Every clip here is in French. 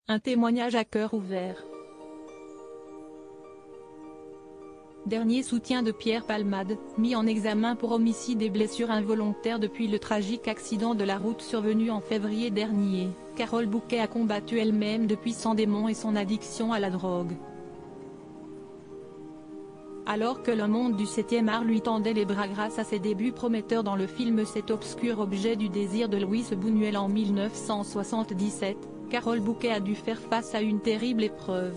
Un témoignage à cœur ouvert. Dernier soutien de Pierre Palmade, mis en examen pour homicide et blessure involontaire depuis le tragique accident de la route survenu en février dernier. Carole Bouquet a combattu elle-même depuis son démon et son addiction à la drogue. Alors que le monde du 7e art lui tendait les bras grâce à ses débuts prometteurs dans le film Cet obscur objet du désir de Louis Buñuel en 1977, Carole Bouquet a dû faire face à une terrible épreuve.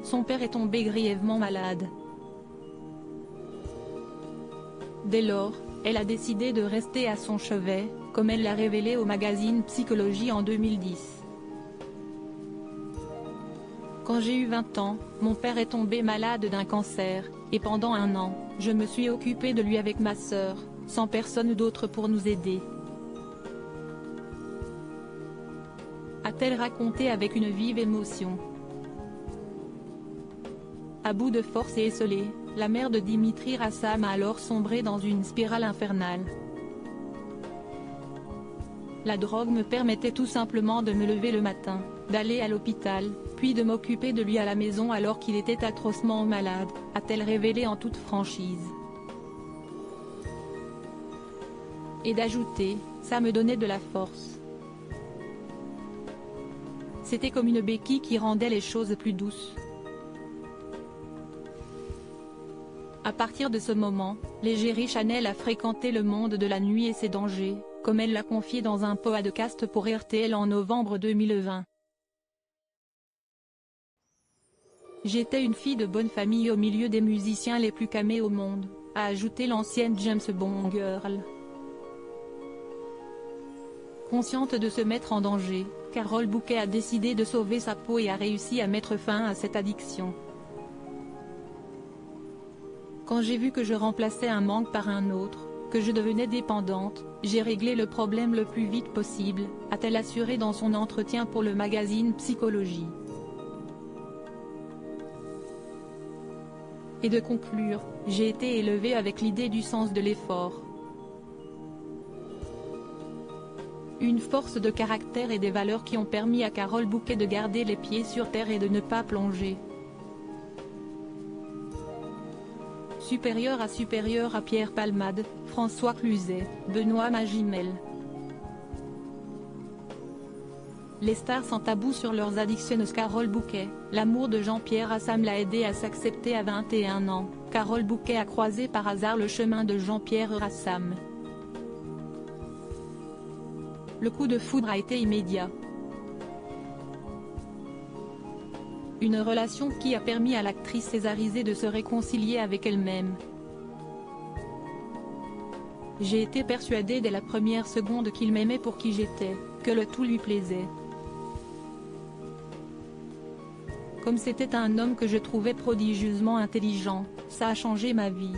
Son père est tombé grièvement malade. Dès lors, elle a décidé de rester à son chevet, comme elle l'a révélé au magazine Psychologie en 2010. Quand j'ai eu 20 ans, mon père est tombé malade d'un cancer, et pendant 1 an, je me suis occupée de lui avec ma sœur, sans personne d'autre pour nous aider. A-t-elle raconté avec une vive émotion. À bout de force et esselée, la mère de Dimitri Rassam a alors sombré dans une spirale infernale. La drogue me permettait tout simplement de me lever le matin, d'aller à l'hôpital, puis de m'occuper de lui à la maison alors qu'il était atrocement malade, a-t-elle révélé en toute franchise. Et d'ajouter, ça me donnait de la force. C'était comme une béquille qui rendait les choses plus douces. À partir de ce moment, l'égérie Chanel a fréquenté le monde de la nuit et ses dangers, comme elle l'a confié dans un podcast pour RTL en novembre 2020. J'étais une fille de bonne famille au milieu des musiciens les plus camés au monde, a ajouté l'ancienne James Bond girl. Consciente de se mettre en danger, Carole Bouquet a décidé de sauver sa peau et a réussi à mettre fin à cette addiction. Quand j'ai vu que je remplaçais un manque par un autre, que je devenais dépendante, j'ai réglé le problème le plus vite possible, a-t-elle assuré dans son entretien pour le magazine Psychologie. Et de conclure, j'ai été élevée avec l'idée du sens de l'effort. Une force de caractère et des valeurs qui ont permis à Carole Bouquet de garder les pieds sur terre et de ne pas plonger. Supérieur à Pierre Palmade, François Cluzet, Benoît Magimel. Les stars sans tabou sur leurs addictions. Carole Bouquet, l'amour de Jean-Pierre Rassam l'a aidé à s'accepter à 21 ans. Carole Bouquet a croisé par hasard le chemin de Jean-Pierre Rassam. Le coup de foudre a été immédiat. Une relation qui a permis à l'actrice césarisée de se réconcilier avec elle-même. J'ai été persuadée dès la première seconde qu'il m'aimait pour qui j'étais, que le tout lui plaisait. Comme c'était un homme que je trouvais prodigieusement intelligent, ça a changé ma vie.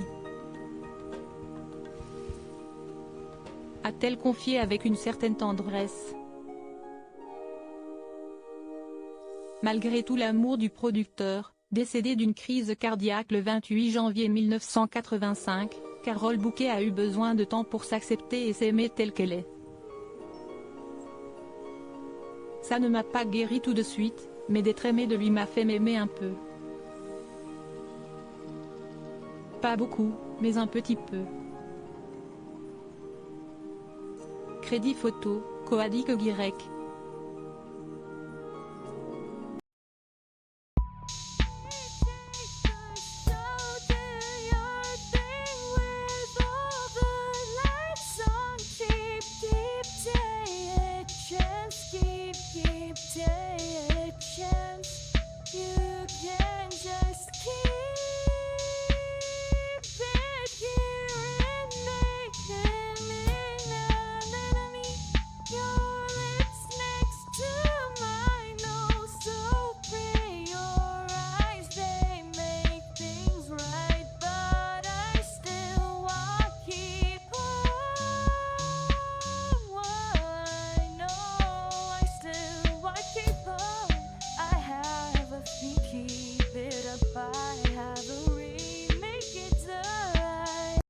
A-t-elle confié avec une certaine tendresse. Malgré tout l'amour du producteur, décédé d'une crise cardiaque le 28 janvier 1985, Carole Bouquet a eu besoin de temps pour s'accepter et s'aimer telle qu'elle est. Ça ne m'a pas guéri tout de suite, mais d'être aimée de lui m'a fait m'aimer un peu. Pas beaucoup, mais un petit peu. Crédit photo, Coadic Guirec.